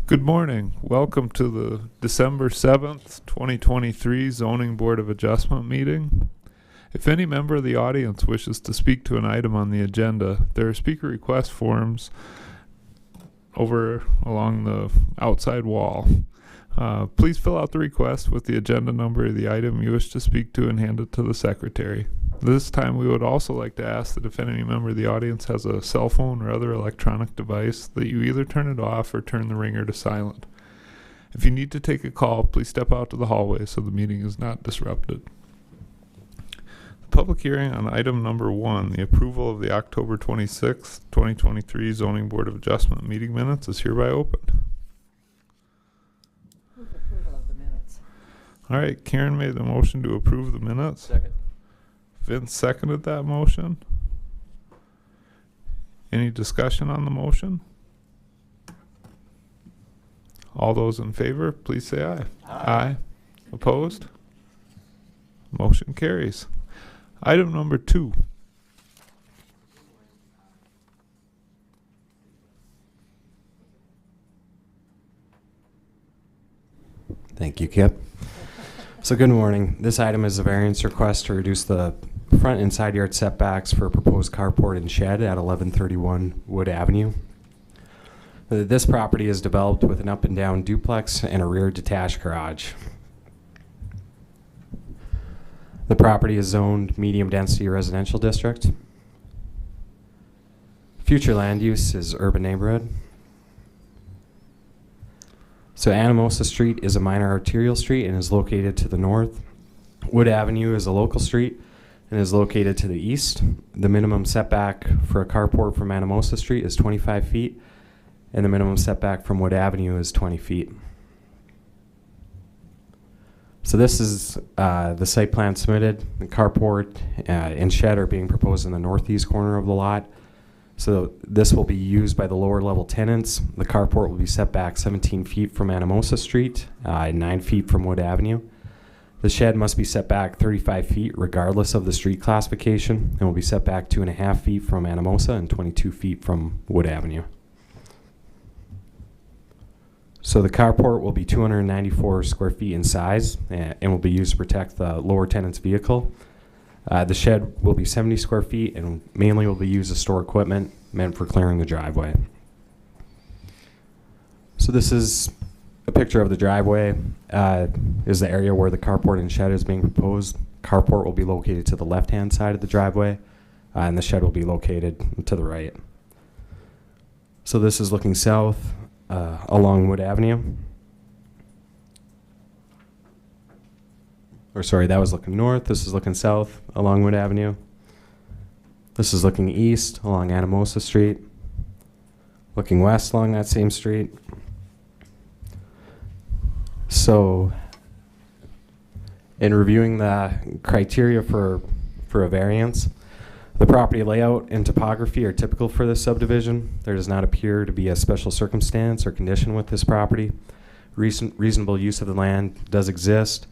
Good morning. Welcome to the December 7th, 2023 Zoning Board of Adjustment meeting. If any member of the audience wishes to speak to an item on the agenda, there are speaker request forms over along the outside wall. Please fill out the request with the agenda number of the item you wish to speak to and hand it to the secretary. This time we would also like to ask that if any member of the audience has a cell phone or other electronic device, that you either turn it off or turn the ringer to silent. If you need to take a call, please step out to the hallway so the meeting is not disrupted. The public hearing on item number 1, the approval of the October 26th, 2023 Zoning Board of Adjustment meeting minutes, is hereby opened. Move approval of the minutes. All right, Karen made the motion to approve the minutes. Second. Vince seconded that motion. Any discussion on the motion? All those in favor, please say aye. Aye. Opposed? Motion carries. Item number 2. Thank you, Kip. So good morning. This item is a variance request to reduce the front and side yard setbacks for a proposed carport and shed at 1131 Wood Avenue. This property is developed with an up and down duplex and a rear detached garage. The property is zoned medium density residential district. Future land use is urban neighborhood. So Anamosa Street is a minor arterial street and is located to the north. Wood Avenue is a local street and is located to the east. The minimum setback for a carport from Anamosa Street is 25 feet, and the minimum setback from Wood Avenue is 20 feet. So this is the site plan submitted. The carport and shed are being proposed in the northeast corner of the lot. So this will be used by the lower level tenants. The carport will be set back 17 feet from Anamosa Street and 9 feet from Wood Avenue. The shed must be set back 35 feet regardless of the street classification and will be set back 2.5 feet from Anamosa and 22 feet from Wood Avenue. So the carport will be 294 square feet in size and will be used to protect the lower tenant's vehicle. The shed will be 70 square feet and mainly will be used to store equipment meant for clearing the driveway. So this is a picture of the driveway. Is the area where the carport and shed is being proposed. Carport will be located to the left-hand side of the driveway, and the shed will be located to the right. So this is looking south along Wood Avenue. Or sorry, that was looking north. This is looking south along Wood Avenue. This is looking east along Anamosa Street. Looking west along that same street. So, in reviewing the criteria for a variance, the property layout and topography are typical for this subdivision. There does not appear to be a special circumstance or condition with this property. Reasonable use of the land does exist.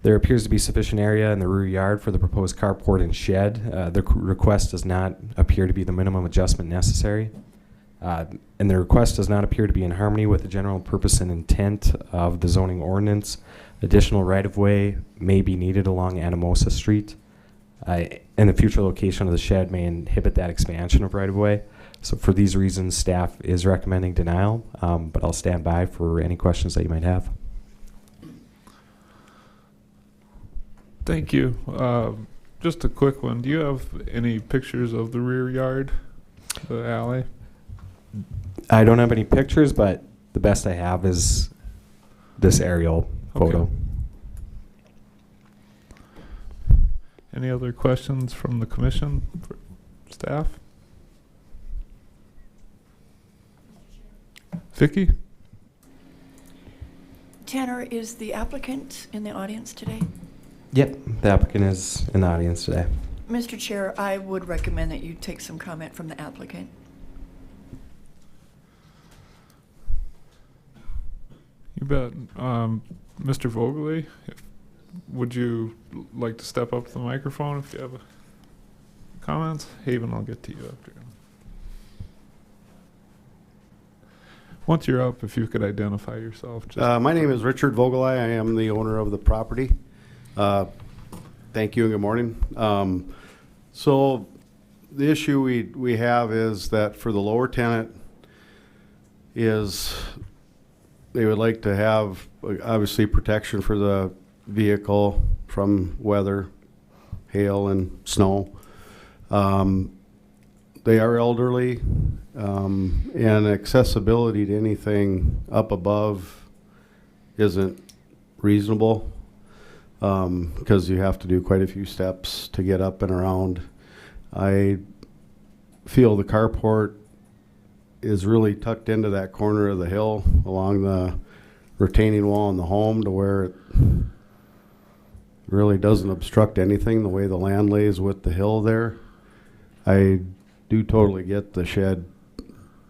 There appears to be sufficient area in the rear yard for the proposed carport and shed. The request does not appear to be the minimum adjustment necessary. And the request does not appear to be in harmony with the general purpose and intent of the zoning ordinance. Additional right-of-way may be needed along Anamosa Street. And the future location of the shed may inhibit that expansion of right-of-way. So for these reasons, staff is recommending denial, but I'll stand by for any questions that you might have. Thank you. Just a quick one. Do you have any pictures of the rear yard, the alley? I don't have any pictures, but the best I have is this aerial photo. Okay. Any other questions from the commission for staff? Vicky? Tanner, is the applicant in the audience today? Yep, the applicant is in the audience today. Mr. Chair, I would recommend that you take some comment from the applicant. You bet. Mr. Vogely, would you like to step up to the microphone if you have comments? Haven, I'll get to you after. Once you're up, if you could identify yourself. My name is Richard Vogelai. I am the owner of the property. Thank you and good morning. So the issue we have is that for the lower tenant is they would like to have obviously protection for the vehicle from weather, hail and snow. They are elderly, and accessibility to anything up above isn't reasonable, because you have to do quite a few steps to get up and around. I feel the carport is really tucked into that corner of the hill along the retaining wall in the home to where it really doesn't obstruct anything the way the land lays with the hill there. I do totally get the shed,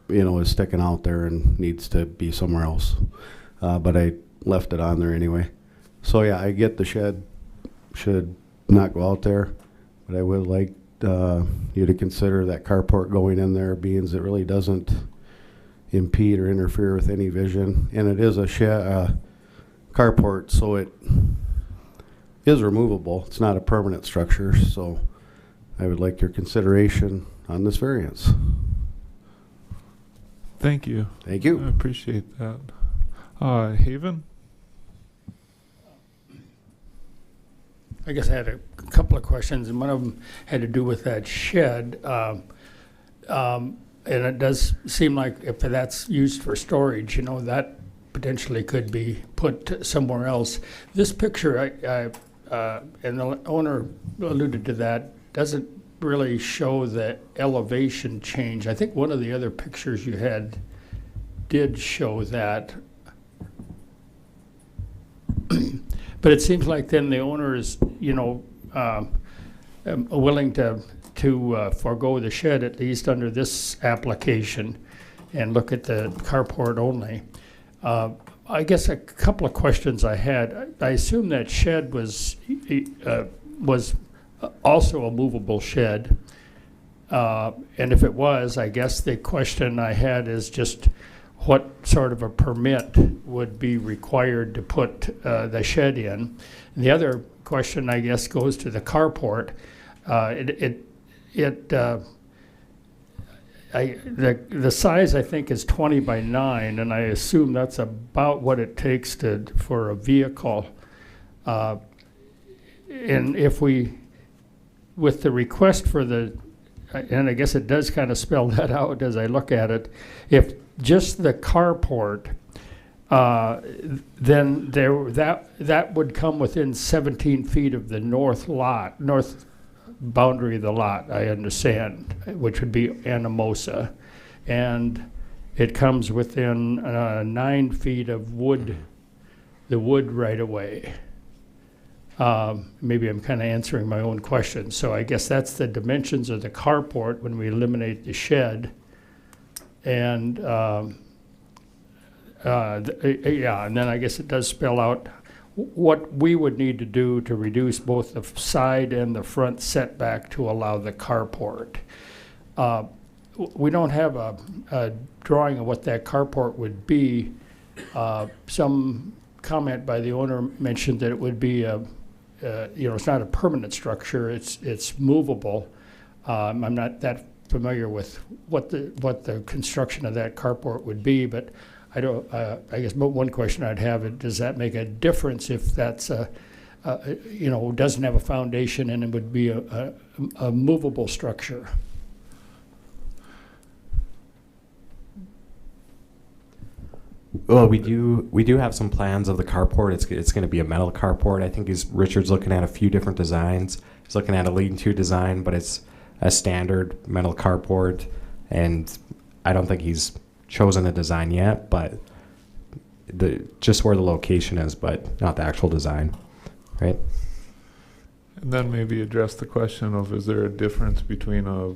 is sticking out there and needs to be somewhere else. But I left it on there anyway. So yeah, I get the shed should not go out there, but I would like you to consider that carport going in there, being it really doesn't impede or interfere with any vision. And it is a carport, so it is removable. It's not a permanent structure, so I would like your consideration on this variance. Thank you. Thank you. I appreciate that. Haven? I guess I had a couple of questions, and one of them had to do with that shed. And it does seem like if that's used for storage, that potentially could be put somewhere else. This picture, and the owner alluded to that, doesn't really show the elevation change. I think one of the other pictures you had did show that. But it seems like then the owner is, willing to forego the shed, at least under this application, and look at the carport only. I guess a couple of questions I had. I assume that shed was also a movable shed. And if it was, I guess the question I had is just what sort of a permit would be required to put the shed in. And the other question, I guess, goes to the carport. The size, I think, is 20 by 9, and I assume that's about what it takes for a vehicle. And if with the request for and I guess it does kind of spell that out as I look at it, if just the carport, then that would come within 17 feet of the north boundary of the lot, I understand, which would be Anamosa. And it comes within 9 feet of the wood right away. Maybe I'm kind of answering my own question. So I guess that's the dimensions of the carport when we eliminate the shed. And and then I guess it does spell out what we would need to do to reduce both the side and the front setback to allow the carport. We don't have a drawing of what that carport would be. Some comment by the owner mentioned that it would be it's not a permanent structure. It's movable. I'm not that familiar with what the construction of that carport would be, but I don't. I guess one question I'd have: does that make a difference if that's doesn't have a foundation and it would be a movable structure? Well, we do have some plans of the carport. It's going to be a metal carport. I think Richard's looking at a few different designs. He's looking at a lean-to design, but it's a standard metal carport, and I don't think he's chosen a design yet, but just where the location is, but not the actual design, right? And then maybe address the question of, is there a difference between a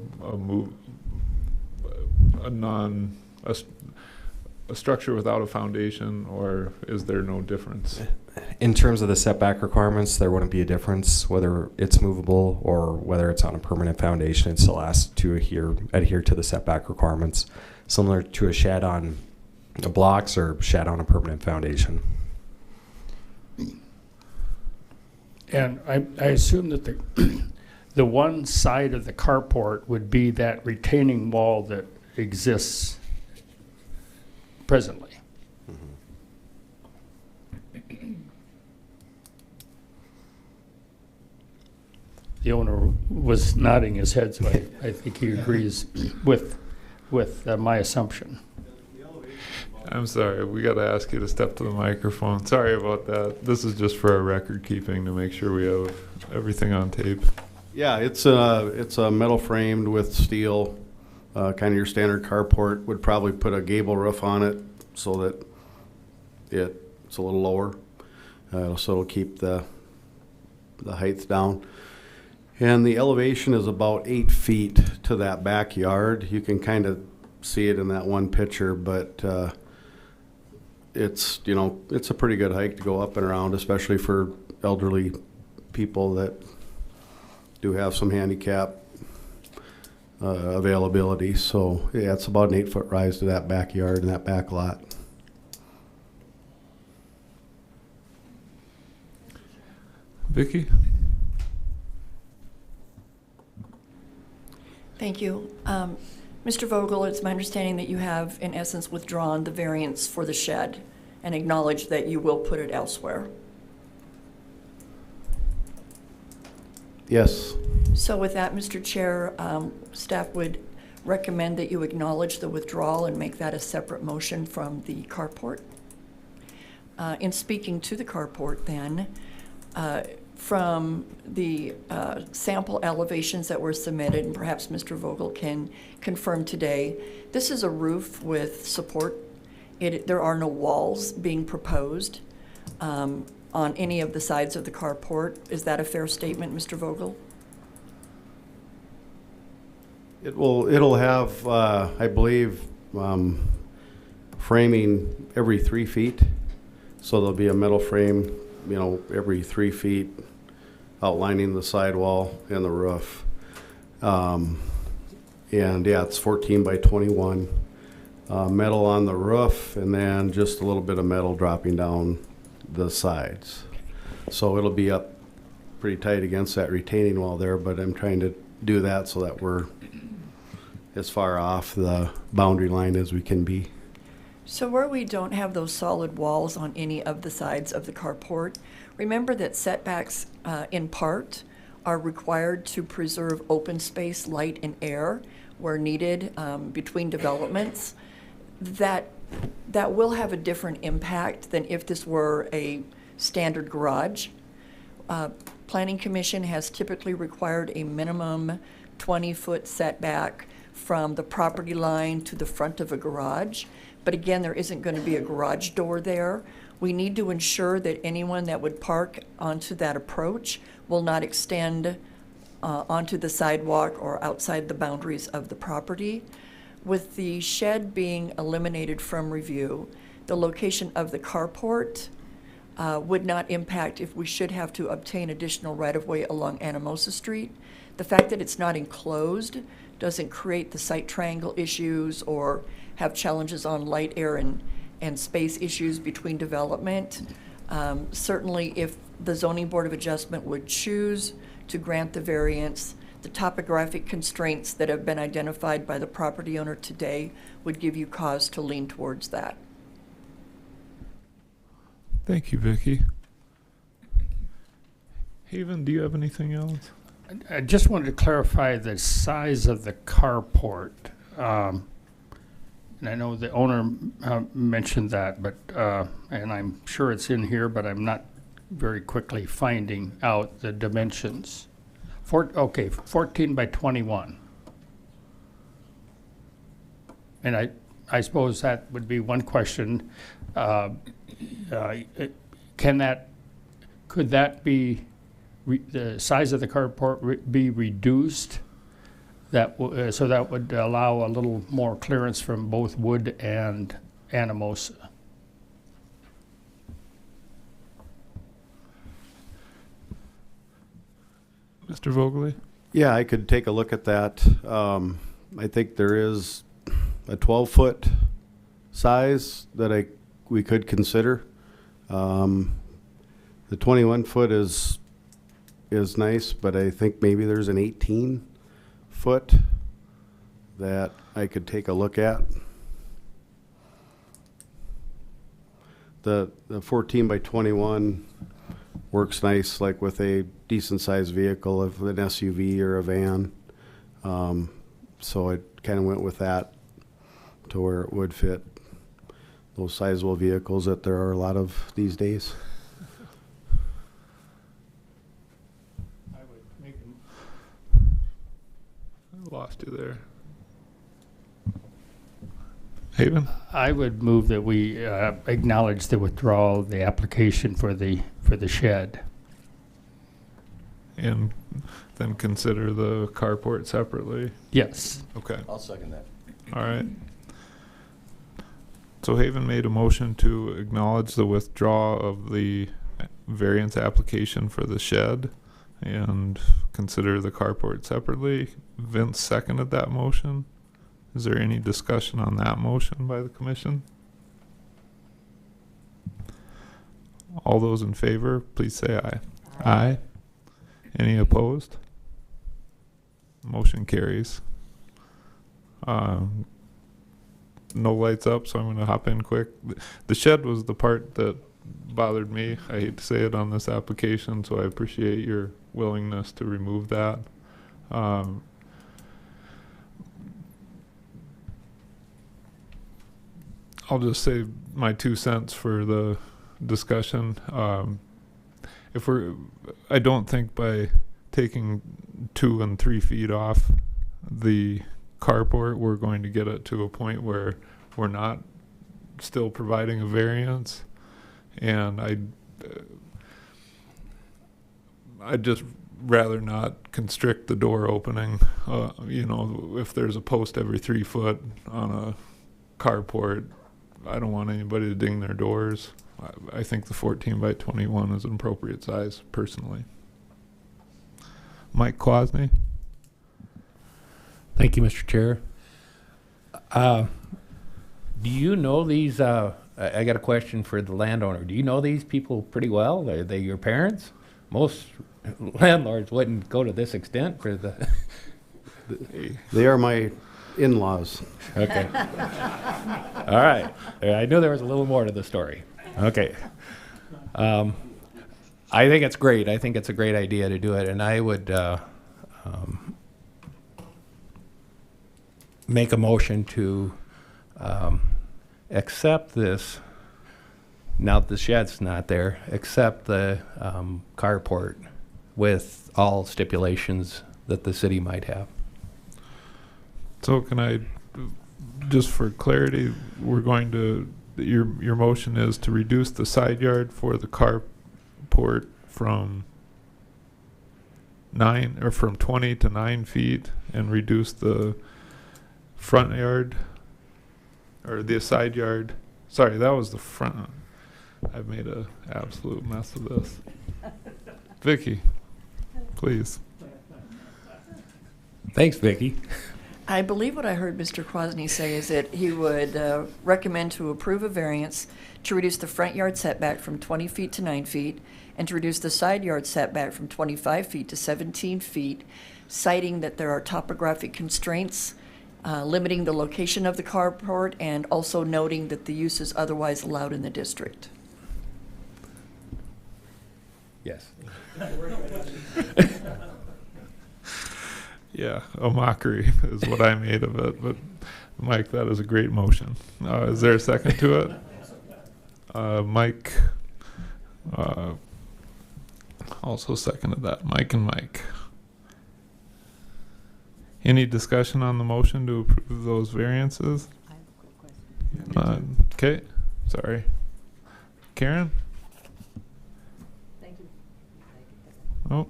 structure without a foundation, or is there no difference? In terms of the setback requirements, there wouldn't be a difference whether it's movable or whether it's on a permanent foundation. It still has to adhere to the setback requirements, similar to a shed on blocks or shed on a permanent foundation. And I assume that the one side of the carport would be that retaining wall that exists presently. The owner was nodding his head, so I think he agrees with my assumption. I'm sorry, we got to ask you to step to the microphone. Sorry about that. This is just for our record keeping to make sure we have everything on tape. Yeah, it's a metal framed with steel, kind of your standard carport. Would probably put a gable roof on it so that it's a little lower, so it'll keep the height down. And the elevation is about 8 feet to that backyard. You can kind of see it in that one picture, but it's a pretty good hike to go up and around, especially for elderly people that do have some handicap availability. So yeah, it's about an 8-foot rise to that backyard and that back lot. Vicky? Thank you. Mr. Vogel, it's my understanding that you have, in essence, withdrawn the variance for the shed and acknowledged that you will put it elsewhere. Yes. So with that, Mr. Chair, staff would recommend that you acknowledge the withdrawal and make that a separate motion from the carport. In speaking to the carport then, from the sample elevations that were submitted, and perhaps Mr. Vogel can confirm today, this is a roof with support. There are no walls being proposed on any of the sides of the carport. Is that a fair statement, Mr. Vogel? It'll have, I believe, framing every 3 feet. So there'll be a metal frame, every 3 feet outlining the sidewall and the roof. And yeah, it's 14 by 21. Metal on the roof and then just a little bit of metal dropping down the sides. So it'll be up pretty tight against that retaining wall there, but I'm trying to do that so that we're as far off the boundary line as we can be. So where we don't have those solid walls on any of the sides of the carport, remember that setbacks in part are required to preserve open space, light, and air where needed between developments. That will have a different impact than if this were a standard garage. Planning Commission has typically required a minimum 20-foot setback from the property line to the front of a garage. But again, there isn't going to be a garage door there. We need to ensure that anyone that would park onto that approach will not extend onto the sidewalk or outside the boundaries of the property. With the shed being eliminated from review, the location of the carport would not impact if we should have to obtain additional right-of-way along Anamosa Street. The fact that it's not enclosed doesn't create the site triangle issues or have challenges on light, air, and space issues between development. Certainly, if the Zoning Board of Adjustment would choose to grant the variance, the topographic constraints that have been identified by the property owner today would give you cause to lean towards that. Thank you, Vicky. Haven, do you have anything else? I just wanted to clarify the size of the carport. And I know the owner mentioned that, but and I'm sure it's in here, but I'm not very quickly finding out the dimensions. 14 by 21. And I suppose that would be one question. Could that be, the size of the carport be reduced? So that would allow a little more clearance from both Wood and Anamosa. Mr. Vogely? Yeah, I could take a look at that. I think there is a 12-foot size that we could consider. The 21 foot is nice, but I think maybe there's an 18 foot that I could take a look at. The 14 by 21 works nice, like with a decent sized vehicle, of an SUV or a van. So I kind of went with that to where it would fit those sizable vehicles that there are a lot of these days. I would make I lost you there. Haven? I would move that we acknowledge the withdrawal of the application for the shed. And then consider the carport separately. Yes. Okay. I'll second that. All right. So Haven made a motion to acknowledge the withdrawal of the variance application for the shed and consider the carport separately. Vince seconded that motion. Is there any discussion on that motion by the commission? All those in favor, please say aye. Aye. Any opposed? Motion carries. No lights up, so I'm going to hop in quick. The shed was the part that bothered me. I hate to say it on this application, so I appreciate your willingness to remove that. I'll just say my 2 cents for the discussion. I don't think by taking 2 and 3 feet off the carport, we're going to get it to a point where we're not still providing a variance. And I'd just rather not constrict the door opening. If there's a post every 3 foot on a carport, I don't want anybody to ding their doors. I think the 14 by 21 is an appropriate size, personally. Mike Kwasny? Thank you, Mr. Chair. Do you know these, I got a question for the landowner. Do you know these people pretty well? Are they your parents? Most landlords wouldn't go to this extent for the... They are my in-laws. Okay. All right. I knew there was a little more to the story. Okay. I think it's great. I think it's a great idea to do it, and I would make a motion to accept this, now that the shed's not there, accept the carport with all stipulations that the city might have. So can I, just for clarity, we're going to, your motion is to reduce the side yard for the carport from 20 to 9 feet, and reduce the front yard, or the side yard. Sorry, that was the front. I've made an absolute mess of this. Vicky, please. Thanks, Vicki. I believe what I heard Mr. Kwasny say is that he would recommend to approve a variance to reduce the front yard setback from 20 feet to 9 feet, and to reduce the side yard setback from 25 feet to 17 feet, citing that there are topographic constraints limiting the location of the carport, and also noting that the use is otherwise allowed in the district. Yes. Yeah, a mockery is what I made of it. But Mike, that is a great motion. Is there a second to it? Mike also seconded that. Mike and Mike. Any discussion on the motion to approve those variances? I have a quick question. Okay, sorry. Karen? Thank you. Oh,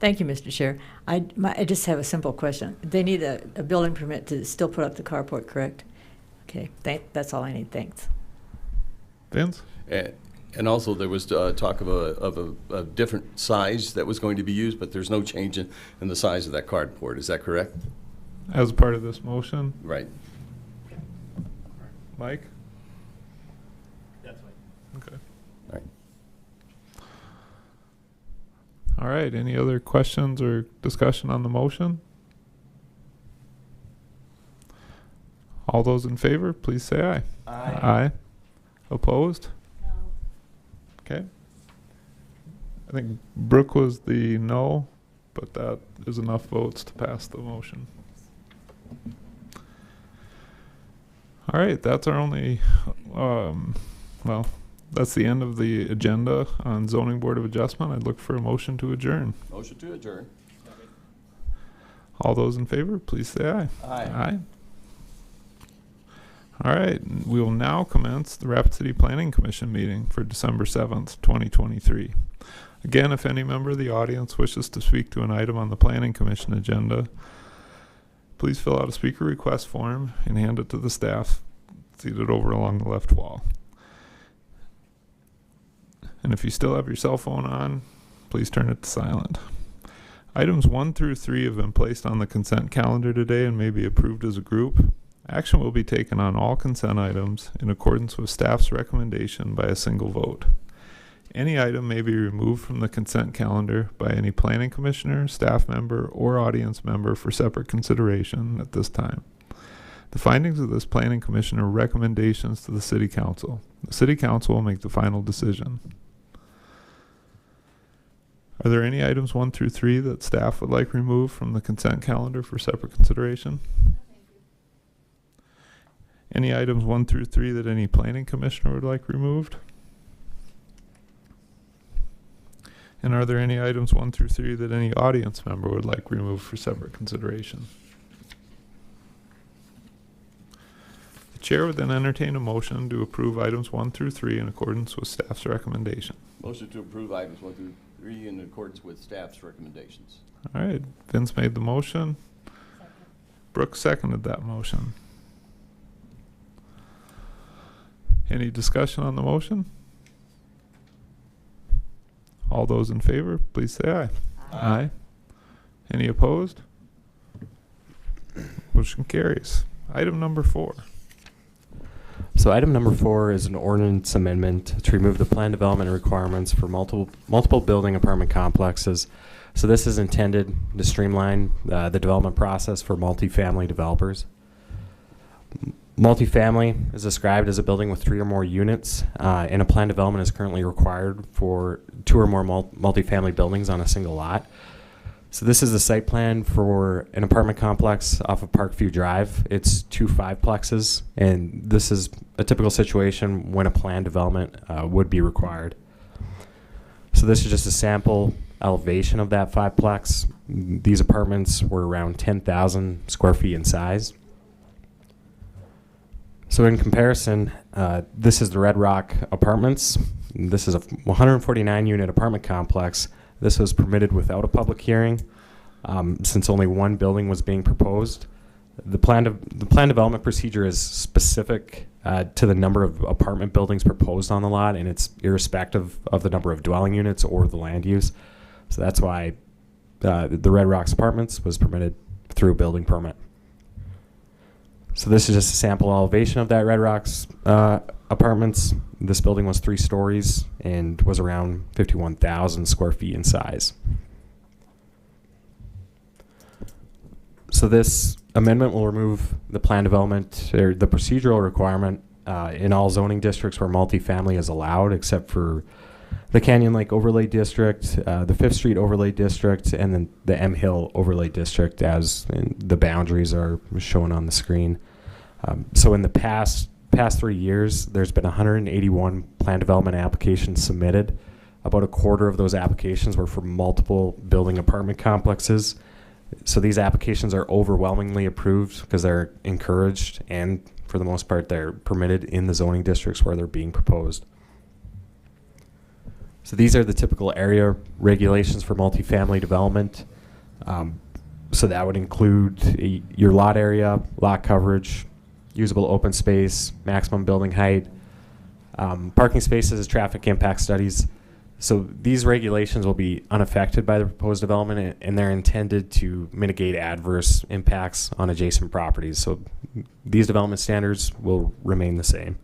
Thank you, Mr. Chair. I just have a simple question. They need a building permit to still put up the carport, correct? Okay, that's all I need. Thanks. Vince? And also, there was talk of a different size that was going to be used, but there's no change in the size of that carport. Is that correct? As part of this motion? Right. Mike? That's fine. Okay. All right. All right, any other questions or discussion on the motion? All those in favor, please say aye. Aye. Opposed? No. Okay. I think Brooke was the no, but that is enough votes to pass the motion. All right, that's our only, well, that's the end of the agenda on Zoning Board of Adjustment. I'd look for a motion to adjourn. Motion to adjourn. All those in favor, please say aye. Aye. Aye. All right, we will now commence the Rapid City Planning Commission meeting for December 7th, 2023. Again, if any member of the audience wishes to speak to an item on the Planning Commission agenda, please fill out a speaker request form and hand it to the staff seated over along the left wall. And if you still have your cell phone on, please turn it to silent. Items 1 through 3 have been placed on the consent calendar today and may be approved as a group. Action will be taken on all consent items in accordance with staff's recommendation by a single vote. Any item may be removed from the consent calendar by any planning commissioner, staff member, or audience member for separate consideration at this time. The findings of this planning commission are recommendations to the city council. The city council will make the final decision. Are there any items 1 through 3 that staff would like removed from the consent calendar for separate consideration? Any items 1 through 3 that any planning commissioner would like removed? And are there any items 1 through 3 that any audience member would like removed for separate consideration? The chair would then entertain a motion to approve items 1 through 3 in accordance with staff's recommendation. Motion to approve items 1 through 3 in accordance with staff's recommendations. All right, Vince made the motion. Brooke seconded that motion. Any discussion on the motion? All those in favor, please say aye. Aye. Any opposed? Motion carries. Item number 4. So item number 4 is an ordinance amendment to remove the plan development requirements for multiple building apartment complexes. So this is intended to streamline the development process for multifamily developers. Multifamily is described as a building with 3 or more units, and a plan development is currently required for 2 or more multifamily buildings on a single lot. So this is the site plan for an apartment complex off of Parkview Drive. It's 2 5-plexes, and this is a typical situation when a plan development would be required. So this is just a sample elevation of that 5-plex. These apartments were around 10,000 square feet in size. So in comparison, this is the Red Rock Apartments. This is a 149-unit apartment complex. This was permitted without a public hearing, since only 1 building was being proposed. The plan development procedure is specific to the number of apartment buildings proposed on the lot, and it's irrespective of the number of dwelling units or the land use. So that's why the Red Rocks Apartments was permitted through a building permit. So this is just a sample elevation of that Red Rocks Apartments. This building was 3 stories and was around 51,000 square feet in size. So this amendment will remove the plan development or the procedural requirement in all zoning districts where multifamily is allowed, except for the Canyon Lake Overlay District, the 5th Street Overlay District, and then the M Hill Overlay District, as the boundaries are shown on the screen. So in the past 3 years, there's been 181 plan development applications submitted. About a quarter of those applications were for multiple building apartment complexes. So these applications are overwhelmingly approved because they're encouraged, and for the most part, they're permitted in the zoning districts where they're being proposed. So these are the typical area regulations for multifamily development. So that would include your lot area, lot coverage, usable open space, maximum building height, parking spaces, traffic impact studies. So these regulations will be unaffected by the proposed development, and they're intended to mitigate adverse impacts on adjacent properties. So these development standards will remain the same.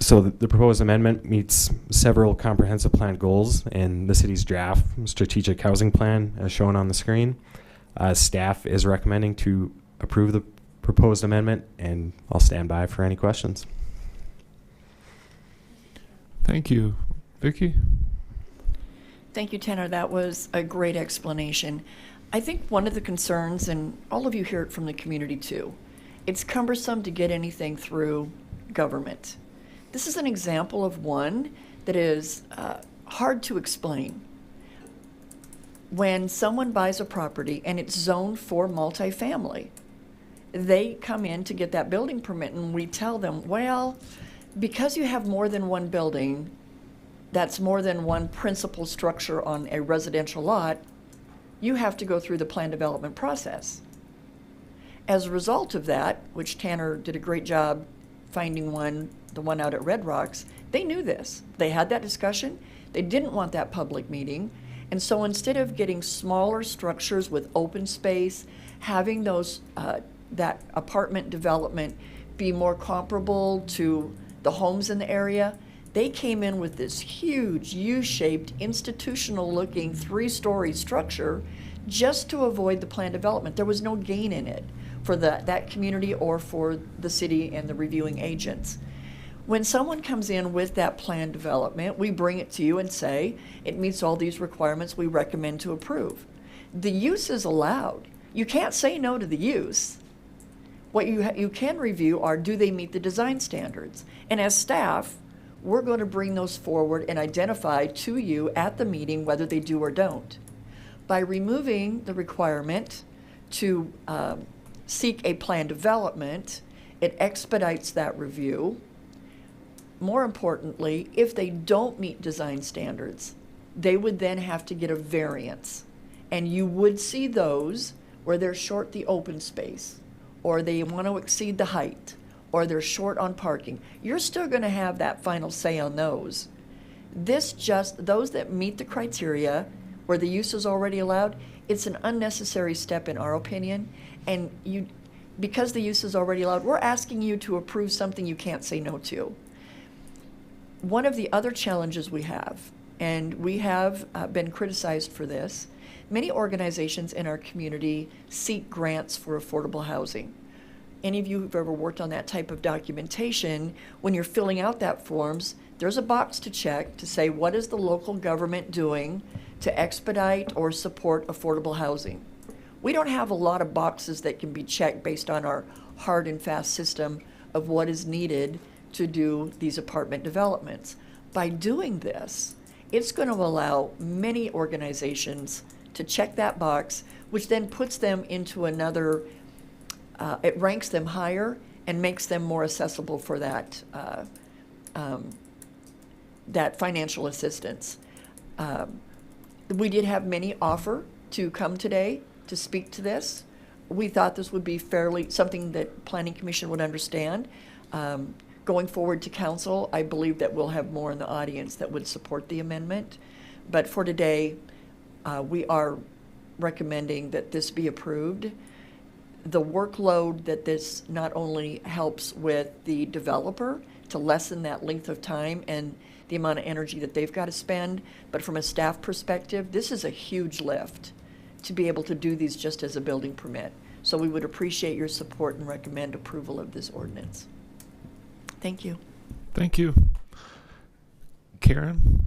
So the proposed amendment meets several comprehensive plan goals in the city's draft strategic housing plan as shown on the screen. Staff is recommending to approve the proposed amendment, and I'll stand by for any questions. Thank you. Vicky? Thank you, Tanner. That was a great explanation. I think one of the concerns, and all of you hear it from the community too, it's cumbersome to get anything through government. This is an example of one that is hard to explain. When someone buys a property and it's zoned for multifamily, they come in to get that building permit, and we tell them, well, because you have more than one building, that's more than one principal structure on a residential lot, you have to go through the plan development process. As a result of that, which Tanner did a great job finding one, the one out at Red Rocks, they knew this. They had that discussion. They didn't want that public meeting. And so instead of getting smaller structures with open space, having those that apartment development be more comparable to the homes in the area, they came in with this huge U-shaped institutional looking 3-story structure just to avoid the planned development. There was no gain in it for that community or for the city and the reviewing agents. When someone comes in with that planned development, we bring it to you and say, it meets all these requirements, we recommend to approve. The use is allowed. You can't say no to the use. What you can review are, do they meet the design standards? And as staff, we're going to bring those forward and identify to you at the meeting whether they do or don't. By removing the requirement to seek a plan development, it expedites that review. More importantly, if they don't meet design standards, they would then have to get a variance. And you would see those where they're short the open space, or they want to exceed the height, or they're short on parking. You're still going to have that final say on those. Those that meet the criteria where the use is already allowed, it's an unnecessary step in our opinion. And because the use is already allowed, we're asking you to approve something you can't say no to. One of the other challenges we have, and we have been criticized for this, many organizations in our community seek grants for affordable housing. Any of you who've ever worked on that type of documentation, when you're filling out that forms, there's a box to check to say, what is the local government doing to expedite or support affordable housing? We don't have a lot of boxes that can be checked based on our hard and fast system of what is needed to do these apartment developments. By doing this, it's going to allow many organizations to check that box, which then puts them into another, it ranks them higher and makes them more accessible for that, that financial assistance. We did have many offer to come today to speak to this. We thought this would be something that Planning Commission would understand. Going forward to council, I believe that we'll have more in the audience that would support the amendment. But for today, we are recommending that this be approved. The workload that this not only helps with the developer to lessen that length of time and the amount of energy that they've got to spend, but from a staff perspective, this is a huge lift to be able to do these just as a building permit. So we would appreciate your support and recommend approval of this ordinance. Thank you. Thank you. Karen?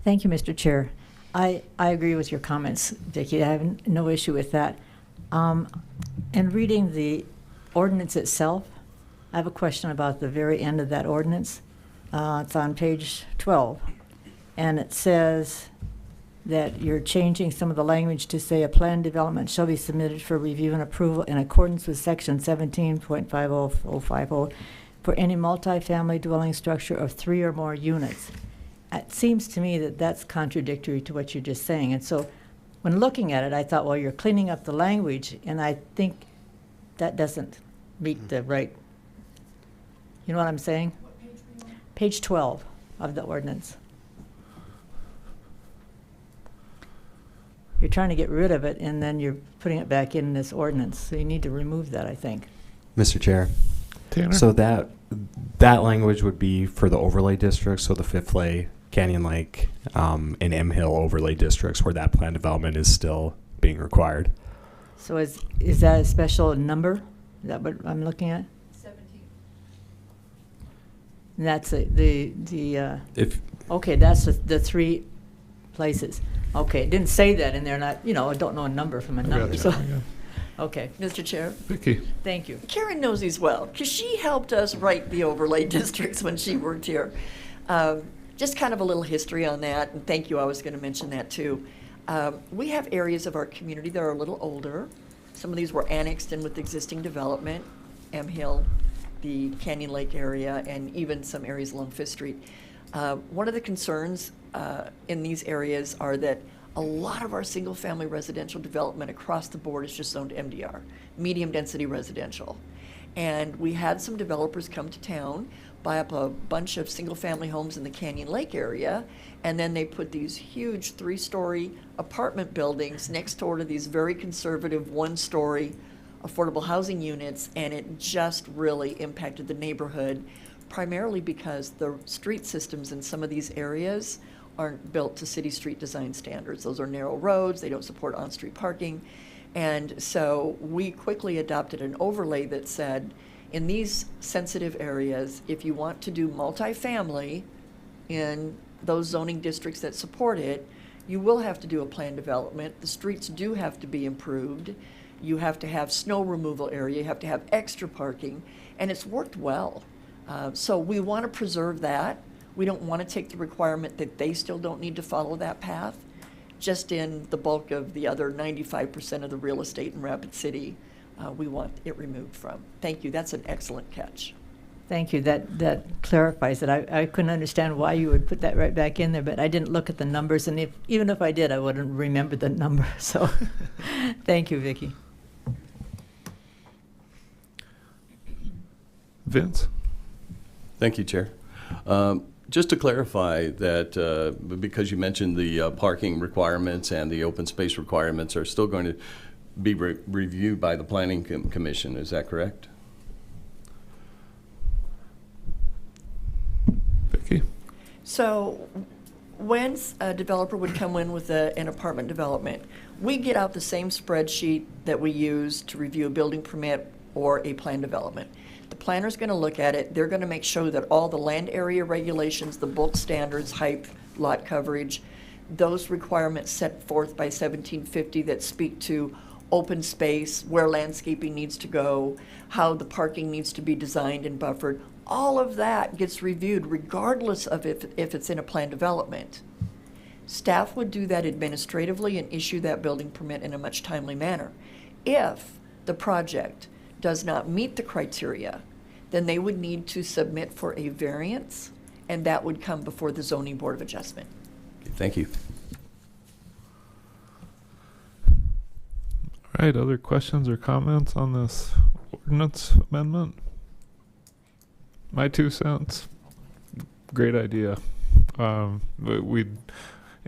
Thank you, Mr. Chair. I agree with your comments, Vicki. I have no issue with that. And reading the ordinance itself, I have a question about the very end of that ordinance. It's on page 12. And it says that you're changing some of the language to say a plan development shall be submitted for review and approval in accordance with section 17.50050 for any multifamily dwelling structure of 3 or more units. It seems to me that that's contradictory to what you're just saying. And so when looking at it, I thought, well, you're cleaning up the language, and I think that doesn't meet the right, you know what I'm saying? Page 12 of the ordinance. You're trying to get rid of it, and then you're putting it back in this ordinance, so you need to remove that, I think. Mr. Chair, Tanner? so that language would be for the overlay districts, so the Fifth Lake, Canyon Lake, and M Hill overlay districts where that plan development is still being required. So is that a special number? Is that what I'm looking at? 17. And that's If okay, that's the 3 places. Okay, it didn't say that in there, and I don't know a number from a number, so, okay. Mr. Chair, Vicky? Thank you. Karen knows these well, because she helped us write the overlay districts when she worked here. Just kind of a little history on that, and thank you, I was going to mention that too. We have areas of our community that are a little older. Some of these were annexed in with existing development, M Hill, the Canyon Lake area, and even some areas along Fifth Street. One of the concerns in these areas are that a lot of our single-family residential development across the board is just zoned MDR, medium-density residential. And we had some developers come to town, buy up a bunch of single-family homes in the Canyon Lake area, and then they put these huge 3-story apartment buildings next door to these very conservative 1-story affordable housing units, and it just really impacted the neighborhood, primarily because the street systems in some of these areas aren't built to city street design standards. Those are narrow roads, they don't support on-street parking. And so we quickly adopted an overlay that said, in these sensitive areas, if you want to do multifamily in those zoning districts that support it, you will have to do a planned development. The streets do have to be improved. You have to have snow removal area, you have to have extra parking, and it's worked well. So we want to preserve that. We don't want to take the requirement that they still don't need to follow that path. Just in the bulk of the other 95% of the real estate in Rapid City, we want it removed from. Thank you, that's an excellent catch. Thank you, that clarifies it. I couldn't understand why you would put that right back in there, but I didn't look at the numbers, and even if I did, I wouldn't remember the number, so thank you, Vicki. Vince? Thank you, Chair. Just to clarify that, because you mentioned the parking requirements and the open space requirements are still going to be reviewed by the Planning Commission, is that correct? Vicky? So when a developer would come in with an apartment development, we get out the same spreadsheet that we use to review a building permit or a plan development. The planner's going to look at it. They're going to make sure that all the land area regulations, the bulk standards, height, lot coverage, those requirements set forth by 1750 that speak to open space, where landscaping needs to go, how the parking needs to be designed and buffered, all of that gets reviewed regardless of if it's in a plan development. Staff would do that administratively and issue that building permit in a much timely manner. If the project does not meet the criteria, then they would need to submit for a variance, and that would come before the Zoning Board of Adjustment. Thank you. All right, other questions or comments on this ordinance amendment? My 2 cents. Great idea. We'd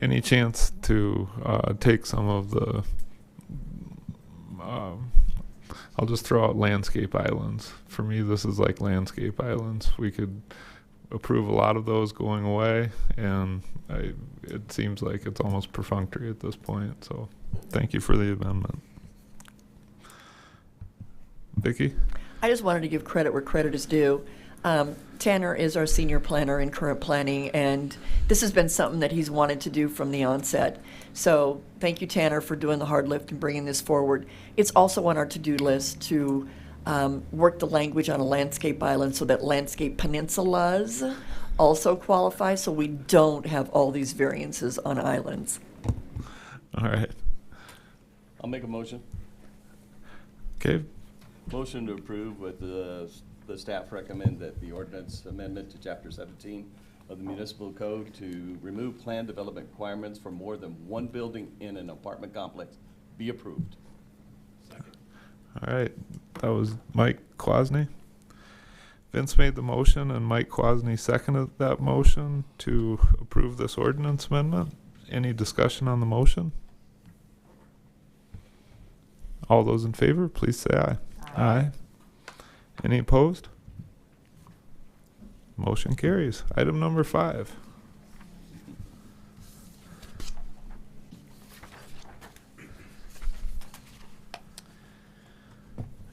any chance to take some of the I'll just throw out landscape islands. For me, this is like landscape islands. We could approve a lot of those going away, and it seems like it's almost perfunctory at this point. So thank you for the amendment. Vicky? I just wanted to give credit where credit is due. Tanner is our senior planner in current planning, and this has been something that he's wanted to do from the onset. So thank you, Tanner, for doing the hard lift and bringing this forward. It's also on our to-do list to work the language on a landscape island so that landscape peninsulas also qualify, so we don't have all these variances on islands. All right. I'll make a motion. Okay. Motion to approve with the staff recommend that the ordinance amendment to Chapter 17 of the Municipal Code to remove plan development requirements for more than one building in an apartment complex be approved. All right. That was Mike Kwasny. Vince made the motion and Mike Quasney seconded that motion to approve this ordinance amendment. Any discussion on the motion? All those in favor, please say aye. Aye. Any opposed? Motion carries. Item number 5.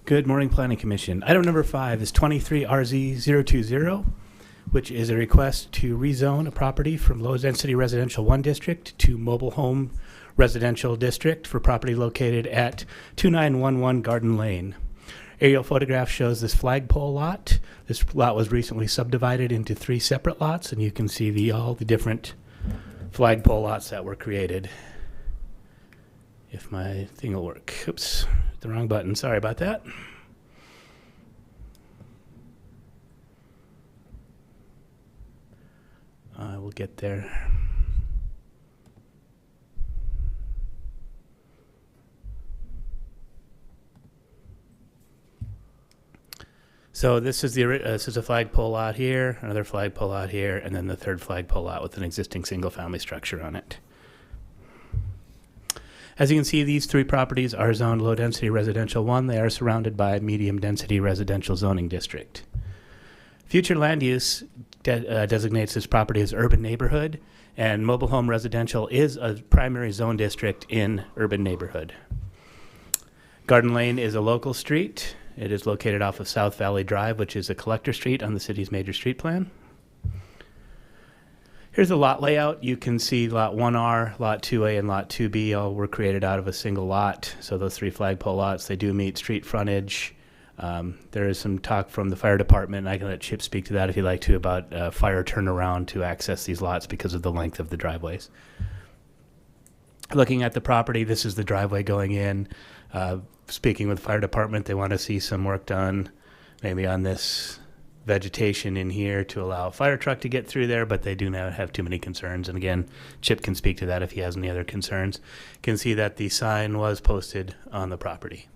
Good morning, Planning Commission. Item number 5 is 23RZ020, which is a request to rezone a property from low-density residential 1 district to mobile home residential district for property located at 2911 Garden Lane. Aerial photograph shows this flagpole lot. This lot was recently subdivided into 3 separate lots, and you can see all the different flagpole lots that were created. If my thing will work. Oops, the wrong button. Sorry about that. I will get there. So this is this is a flagpole lot here, another flagpole lot here, and then the third flagpole lot with an existing single-family structure on it. As you can see, these 3 properties are zoned low-density residential 1. They are surrounded by a medium-density residential zoning district. Future land use designates this property as urban neighborhood, and mobile home residential is a primary zone district in urban neighborhood. Garden Lane is a local street. It is located off of South Valley Drive, which is a collector street on the city's major street plan. Here's the lot layout. You can see Lot 1R, Lot 2A, and Lot 2B all were created out of a single lot. So those 3 flagpole lots, they do meet street frontage. There is some talk from the fire department, and I can let Chip speak to that if you'd like to, about fire turnaround to access these lots because of the length of the driveways. Looking at the property, this is the driveway going in. Speaking with the fire department, they want to see some work done maybe on this vegetation in here to allow a fire truck to get through there, but they do not have too many concerns. And again, Chip can speak to that if he has any other concerns. You can see that the sign was posted on the property.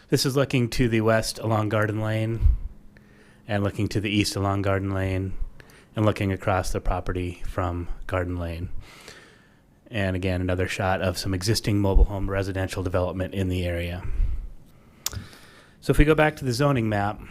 This is looking to the west along Garden Lane and looking to the east along Garden Lane and looking across the property from Garden Lane. And again, another shot of some existing mobile home residential development in the area. So if we go back to the zoning map, you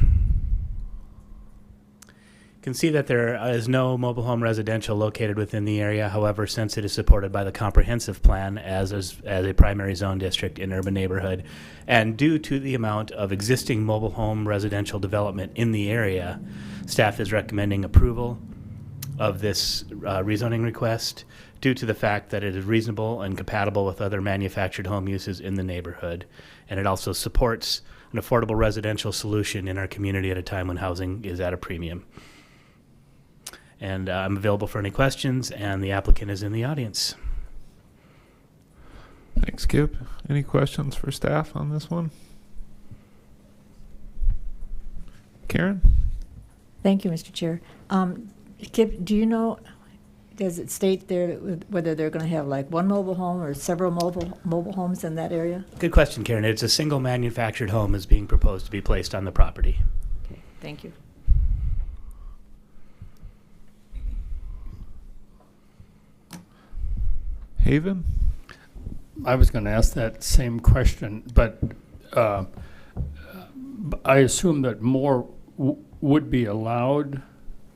can see that there is no mobile home residential located within the area. However, since it is supported by the comprehensive plan as a primary zone district in urban neighborhood, and due to the amount of existing mobile home residential development in the area, staff is recommending approval of this rezoning request due to the fact that it is reasonable and compatible with other manufactured home uses in the neighborhood. And it also supports an affordable residential solution in our community at a time when housing is at a premium. And I'm available for any questions, and the applicant is in the audience. Thanks, Kip. Any questions for staff on this one? Karen? Thank you, Mr. Chair. Kip, do you know, does it state there whether they're going to have like one mobile home or several mobile homes in that area? Good question, Karen. It's a single manufactured home is being proposed to be placed on the property. Okay, thank you. Haven? I was going to ask that same question, but I assume that more would be allowed.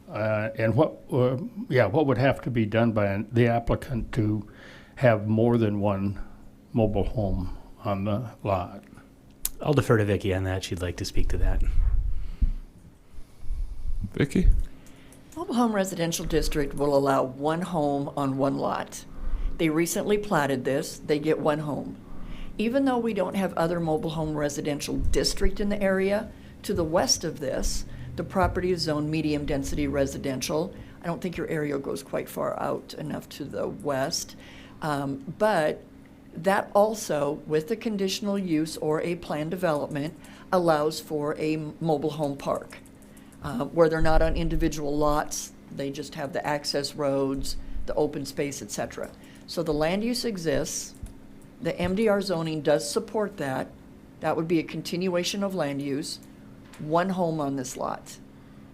And what would have to be done by the applicant to have more than one mobile home on the lot? I'll defer to Vicki on that. She'd like to speak to that. Vicki? Mobile Home Residential District will allow one home on one lot. They recently platted this, they get one home. Even though we don't have other mobile home residential district in the area, to the west of this, the property is zoned medium density residential. I don't think your area goes quite far out enough to the west. But that also, with the conditional use or a planned development, allows for a mobile home park where they're not on individual lots. They just have the access roads, the open space, etc. So the land use exists. The MDR zoning does support that. That would be a continuation of land use one home on this lot.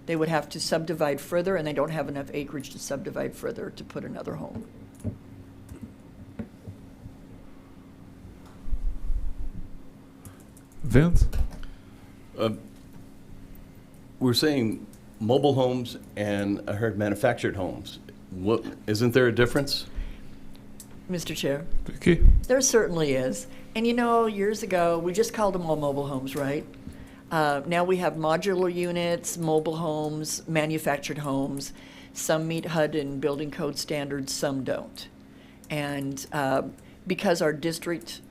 They would have to subdivide further, and they don't have enough acreage to subdivide further to put another home. Vince? We're saying mobile homes and I heard manufactured homes. What, isn't there a difference? Mr. Chair? Vicky? There certainly is. And you know, years ago, we just called them all mobile homes, right? Now we have modular units, mobile homes, manufactured homes. Some meet HUD and building code standards, some don't. And because our district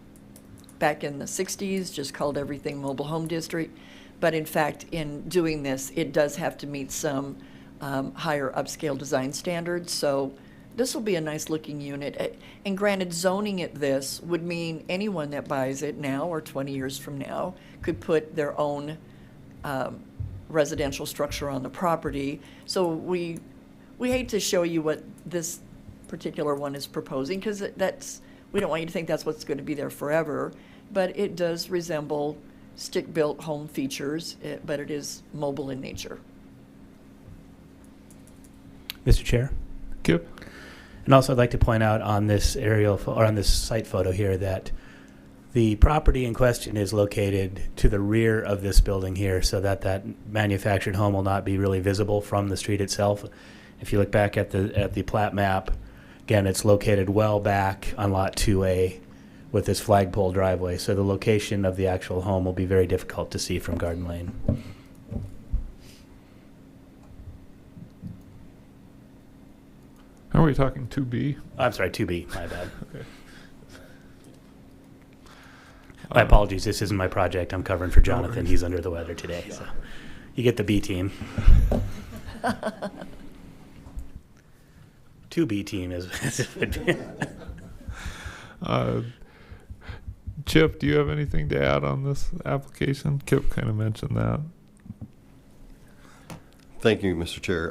back in the 60s just called everything mobile home district, but in fact, in doing this, it does have to meet some higher upscale design standards. So this will be a nice looking unit. And granted, zoning it this would mean anyone that buys it now or 20 years from now could put their own residential structure on the property. So we hate to show you what this particular one is proposing, because we don't want you to think that's what's going to be there forever, but it does resemble stick-built home features, but it is mobile in nature. Mr. Chair? Kip? And also, I'd like to point out on this or on this site photo here that the property in question is located to the rear of this building here, so that manufactured home will not be really visible from the street itself. If you look back at the plat map, again, it's located well back on Lot 2A with this flagpole driveway, so the location of the actual home will be very difficult to see from Garden Lane. Are we talking 2B? I'm sorry, 2B, my bad. Okay. My apologies, this isn't my project. I'm covering for Jonathan. worries. He's under the weather today, so you get the B team. 2B team is Chip, do you have anything to add on this application? Kip kind of mentioned that. Thank you, Mr. Chair.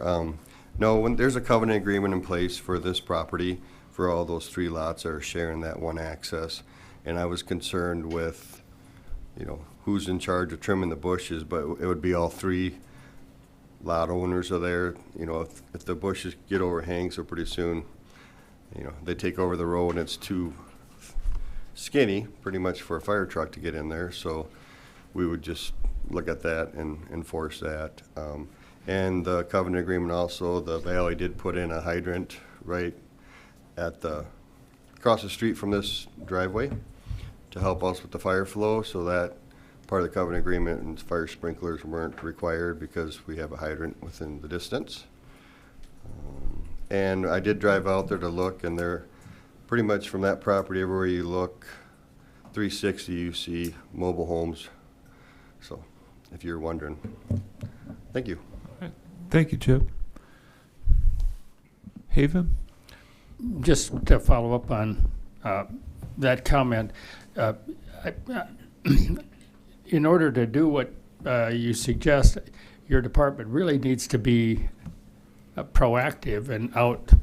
No, when there's a covenant agreement in place for this property, for all those 3 lots that are sharing that one access, and I was concerned with, who's in charge of trimming the bushes, but it would be all 3 lot owners are there. If the bushes get overhang, so pretty soon, they take over the road and it's too skinny, pretty much for a fire truck to get in there. So we would just look at that and enforce that. And the covenant agreement also, the Valley did put in a hydrant right at across the street from this driveway to help us with the fire flow, so that part of the covenant agreement and fire sprinklers weren't required because we have a hydrant within the distance. And I did drive out there to look, and they're pretty much from that property, everywhere you look, 360, you see mobile homes. So if you're wondering, thank you. Thank you, Chip. Haven? Just to follow up on that comment, in order to do what you suggest, your department really needs to be proactive and out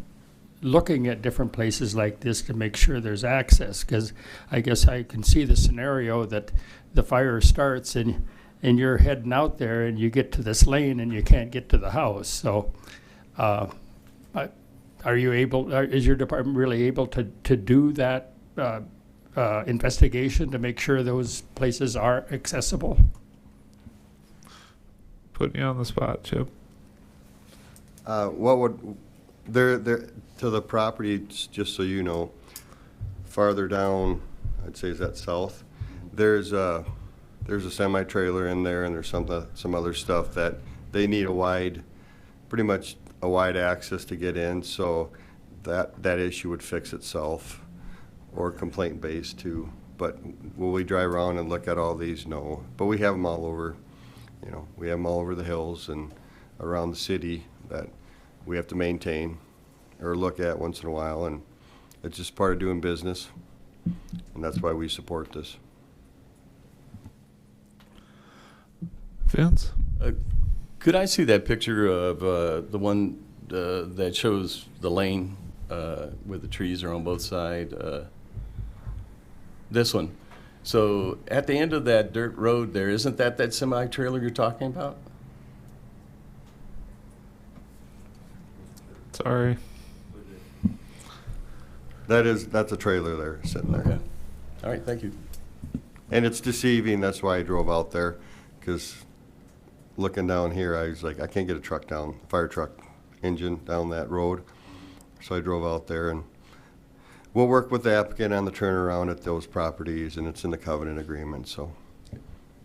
looking at different places like this to make sure there's access, because I guess I can see the scenario that the fire starts and you're heading out there and you get to this lane and you can't get to the house. So is your department really able to do that investigation to make sure those places are accessible? Putting you on the spot, Chip. What would there to the property, just so you know, farther down, I'd say is that south, there's a semi-trailer in there, and there's some other stuff that they need pretty much a wide access to get in, so that issue would fix itself, or complaint based too. But will we drive around and look at all these? No, but we have them all over. We have them all over the hills and around the city that we have to maintain or look at once in a while, and it's just part of doing business, and that's why we support this. Vince? Could I see that picture of the one that shows the lane where the trees are on both sides? This one. So at the end of that dirt road there, isn't that semi-trailer you're talking about? Sorry. That's a trailer there, sitting there. Okay. All right, thank you. And it's deceiving, that's why I drove out there, because looking down here, I was like, I can't get a truck down, fire truck engine down that road. So I drove out there, and we'll work with the applicant on the turnaround at those properties, and it's in the covenant agreement, so,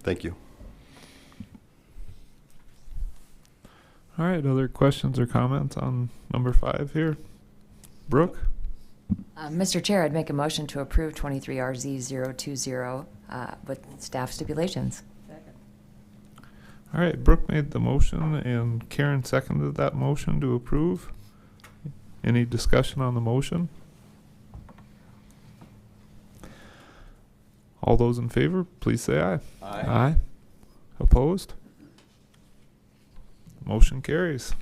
thank you. All right, other questions or comments on number 5 here? Brooke? Mr. Chair, I'd make a motion to approve 23RZ020 with staff stipulations. All right, Brooke made the motion and Karen seconded that motion to approve. Any discussion on the motion? All those in favor, please say aye. Aye. Opposed? Motion carries.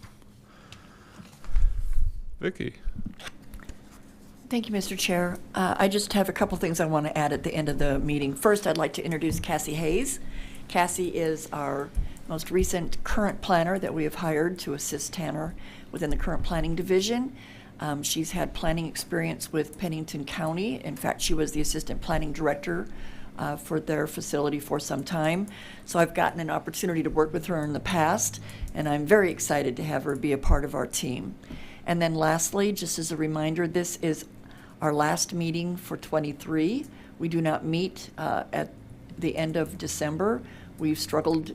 Vicky? Thank you, Mr. Chair. I just have a couple things I want to add at the end of the meeting. First, I'd like to introduce Cassie Hayes. Cassie is our most recent current planner that we have hired to assist Tanner within the current planning division. She's had planning experience with Pennington County. In fact, she was the assistant planning director for their facility for some time. So I've gotten an opportunity to work with her in the past, and I'm very excited to have her be a part of our team. And then lastly, just as a reminder, this is our last meeting for 23. We do not meet at the end of December. We've struggled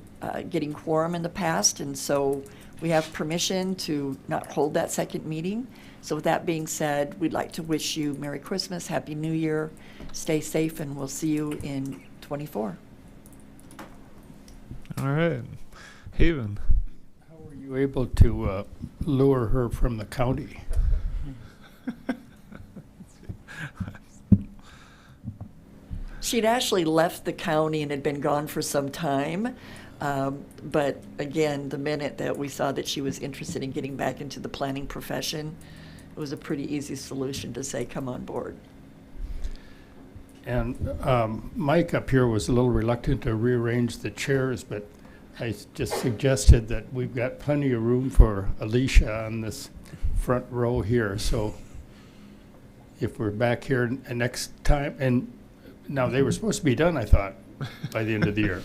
getting quorum in the past, and so we have permission to not hold that second meeting. So with that being said, we'd like to wish you Merry Christmas, Happy New Year, stay safe, and we'll see you in 24. All right. Haven? How were you able to lure her from the county? She'd actually left the county and had been gone for some time. But again, the minute that we saw that she was interested in getting back into the planning profession, it was a pretty easy solution to say, come on board. And Mike up here was a little reluctant to rearrange the chairs, but I just suggested that we've got plenty of room for Alicia on this front row here. So if we're back here next time, and now they were supposed to be done, I thought, by the end of the year.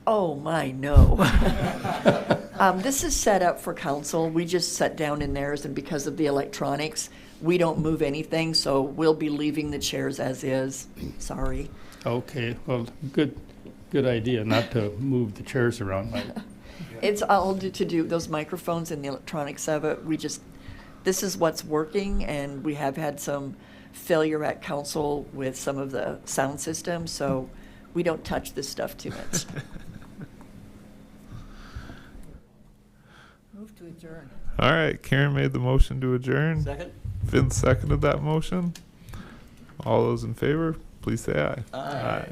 Oh, my, no. This is set up for council. We just sat down in theirs, and because of the electronics, we don't move anything, so we'll be leaving the chairs as is. Sorry. Okay, well, good idea not to move the chairs around, Mike. It's all to do those microphones and the electronics of it. This is what's working, and we have had some failure at council with some of the sound systems, so we don't touch this stuff too much. Move to adjourn. All right, Karen made the motion to adjourn. Second? Vince seconded that motion. All those in favor, please say aye. Aye.